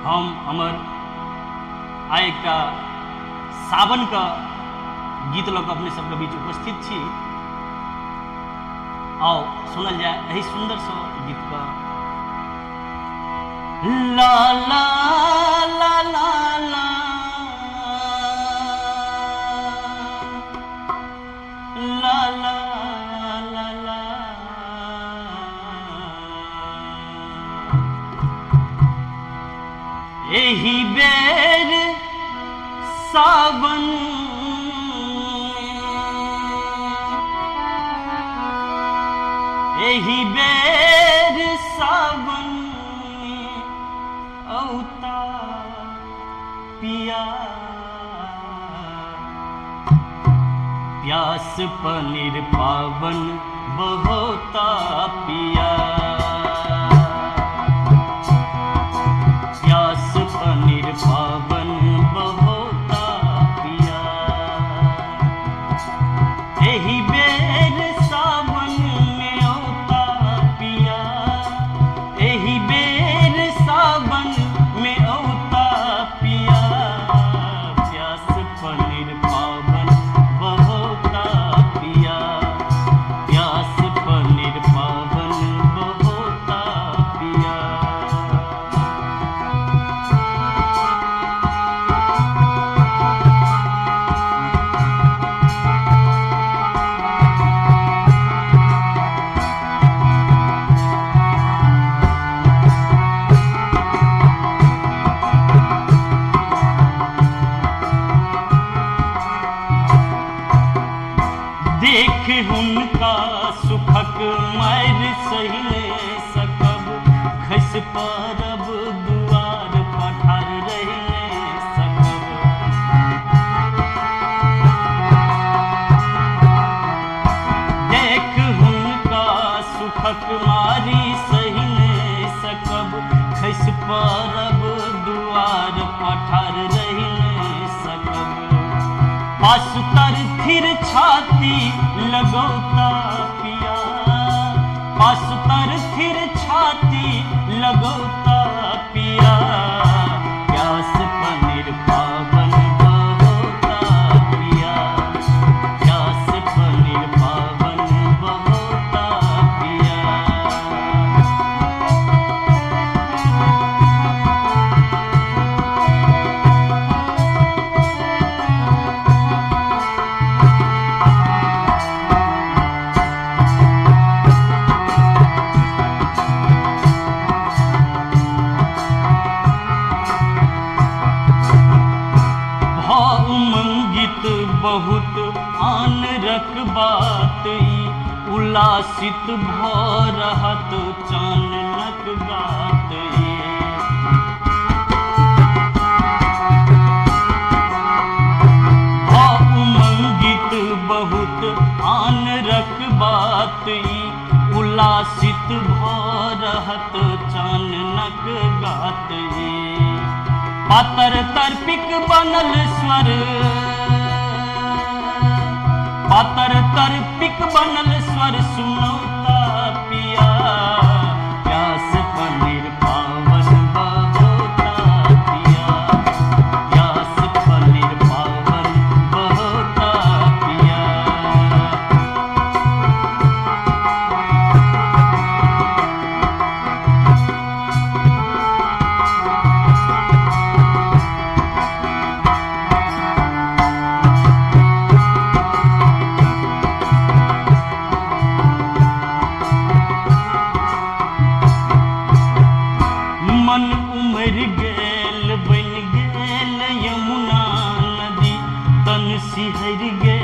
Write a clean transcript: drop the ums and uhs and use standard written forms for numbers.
हम अमर आय का सावन का गीत लग अपने सबके बीच उपस्थित छी। आओ सुनल जाए यही सुंदर सा गीत का। ला ला ला ला ला ला ला ला ला एही बेर सावन एही बेर सावन औता पिया प्यास पनीर पावन बहोता पिया प्यास पनीर पावन बहोता पिया एही बेर सावन में औता पिया एही बेर सावन में औता पिया प्यास पनीर पावन बहोता पिया प्यास पनीर पावन बहोता पिया। देख हुनका सुखक मार सही सकब खस परब दुआर पठार रही सकब देख हुनका सुखक मारी सही सकब खस परब दुआर पठार रही सकब पासुतर थिर छाती लगौता पिया पासुतर थिर छाती लगौता पिया प्यास पनीर पावन बहोता पिया प्यास पनीर पावन बहोता पिया। बहुत आन रख बात उल्लासित भ रहत चाननक गात उमंगित बहुत आन रख बात उल्लासित भ रहत चाननक गात पातर तर्पिक बनल स्वर पातर तर्पिक बनल स्वर सुनौता पिया प्यास पनीर पावन बहोता पिया प्यास पनीर पावन बहोता पिया। मन उमर गेल बन गेल यमुना नदी तन सिहर गेल